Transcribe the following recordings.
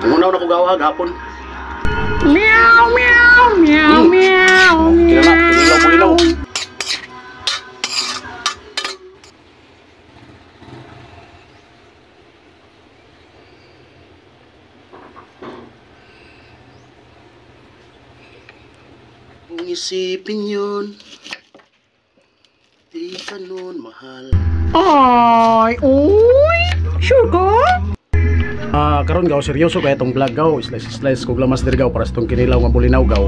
Nangunaw na ko gawag hapon. Meow, meow, meow, meow, Kilala, bulinaw. Kung isipin yun, di ka nun mahal. Ay, uy, sure ka? Karon gaw seryoso kaya itong vlog gaw, slice kog lamas diri gaw para sa itong kinilaw nga bulinaw gaw.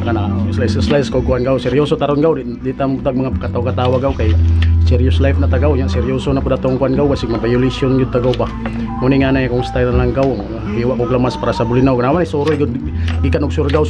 Kana slice kog kuan gaw, seryoso taron gaw, di ta tag mga kataw-katawa gaw kay serious life na tagaw, yan seryoso na pud atong kuan gaw, basig ma-violation gyud tagaw ba. Muni nga na kung style lang gaw, hiwa kog lamas para sa bulinaw. Naman soroy gyud gikan og surgaw.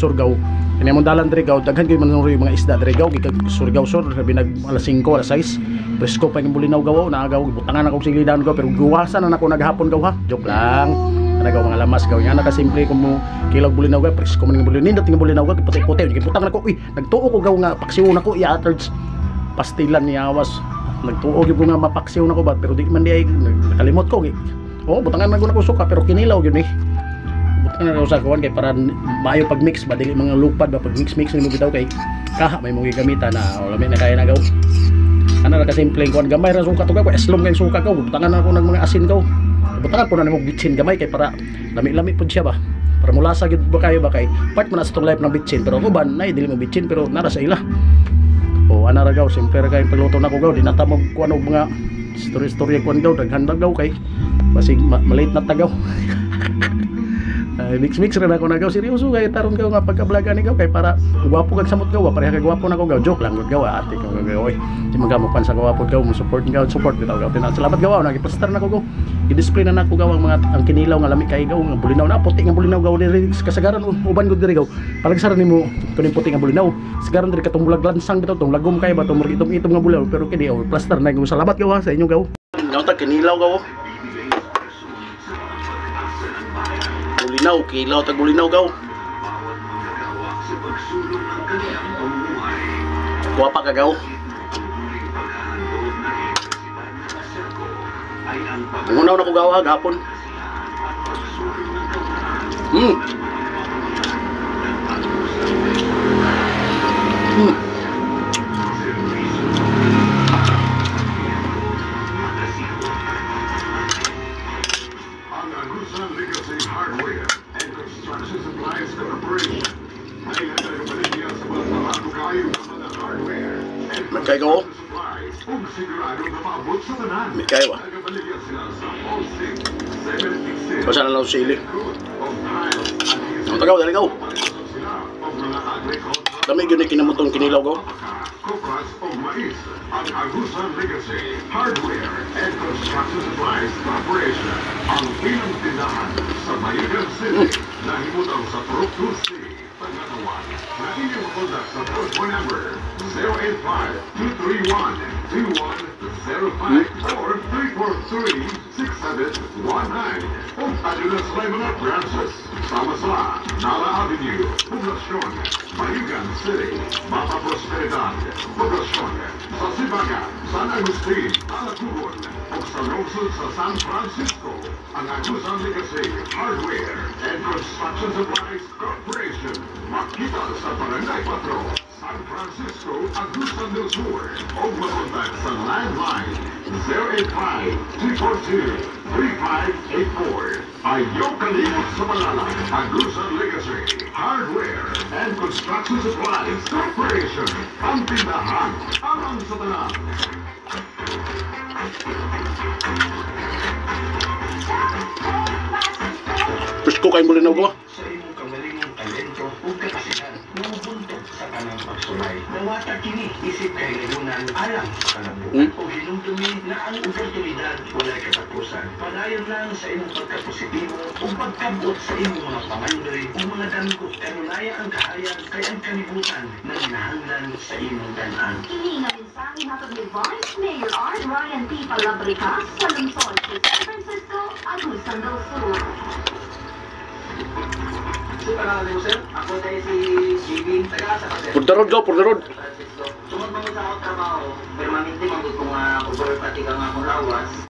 Kani mo dalan diri gaw, daghan gyud man mga isda diri gaw, gikan surgaw sabi nag alas 5 alas 6. Presko pa yung bulinaw gaw, naagaw butangan ako silidan gaw, pero guwasan na ako naghapon gaw ha. Joke lang. Nagaw mga lamas gaw, nga nakasimple ko mo kilaw bulinaw gaw, presko man yung bulinaw, nindot yung bulinaw gaw, puti-puti, giputang na ko, nagtuo ko gaw nga paksiw na ko, i-attards pastilan ni awas. Nagtuo gyud ko nga mapaksiw na ko ba, pero di man di ay nakalimot ko. Butangan na ko suka, pero kinilaw gyud butangan na ko sa kuwan kay para maayo pag mix ba, dili mga lupad ba, pag mix ni mo bitaw kay kaha may mga gamitan na lami na kaya na gaw. Ano na kasimpleng kuan gamay ra suka to gaw, eslom kay suka gaw, butangan na ko ng mga asin gaw. Butangan po na nimo bitsin gamay kay para lami-lami pud siya ba. Para mulasa gyud ba kayo ba kay part man sa tong life ng bitsin, pero uban nay dili mo bitsin pero nara sa ila. Ana ra gaw, simple ra kay pagluto na ko gaw, di nata mo kuan og mga story kuan gaw, daghan gaw kay basig malate na tagaw. Mix ra na ko na gaw, seryoso kay taron gaw nga pagka-vlog ani gaw kay para gwapo kag samot gaw, pareha kay gwapo na ko gaw, joke lang gaw, ate ko gaw oy. Di magamupan sa gwapo gaw, mo support bitaw gaw. Salamat gaw, nagipastar na ko gaw. I-display na nako gaw ang mga ang kinilaw nga lami kay gaw, nga bulinaw na puti nga bulinaw gaw diri kasagaran uban gud diri gaw. Palagsaran nimo kuning puti nga bulinaw. Sagaran diri katong bulag lansang bitaw tong lagom kay ba tong itom-itom nga bulinaw, pero kini plaster na gaw. Salamat gaw sa inyo gaw. Gaw ta kinilaw gaw. Bulinaw, kilaw tag bulinaw gaw. Kuha pa ka gaw. Nangunaw na ko gawag hapon. Magkay ko? Magkay ba? Basa na lang sa sili. Ang tagaw, dali gaw. Dami yun ay kinamutong kinilaw gaw. Ang Agusan Legacy Hardware and Construction Supplies Corporation ang pinang tindahan sa Mayagan City na himutang sa Prop 2C Pagkatawa na inyong kontak sa phone number 085-231-2105 or 343-6719 o adulas may mga branches sama sa Nala Avenue, Poblacion, Mayagan City, Mata Prosperidad, Poblacion, sa Sibaga, San Agustin, Alacugon, o sa lungsod sa San Francisco, ang Agusan Legacy Hardware and Construction Supplies Corporation. Makita sa Barangay 4, San Francisco, Agusan del Sur, o makontak sa landline 085-242-3584. Ayaw kalimot sa malalang Agusan Legacy Hardware and Construction Supplies Corporation. Ang tindahan, alam sa tanan. Pusko kayo muli na ko. Sa imong kamalimong talento ug kapasitan, mumubuntog sa kanang pagsulay. Nawata kini isip kahilingunan alang sa kanabuhi. O hinumdumi na ang oportunidad walay katapusan. Padayon lang sa imong pagkapositibo ug pagkabot sa imong mga pangandoy ug mga danggo. Kanunaya ang kahayag kay ang kalibutan na ginahanglan sa imong danan. Kini nga mensahe hatod ni Vice Mayor R. Ryan P. Palabrica sa lungsod sa San Francisco, Agusan del Sur. So, pangalan mo, sir? Ako tayo si JB, taga sa Paseo. Por the road gaw, por the road. Sunod mo sa ako trabaho, permanente magod kung cover pati ka nga akong lawas.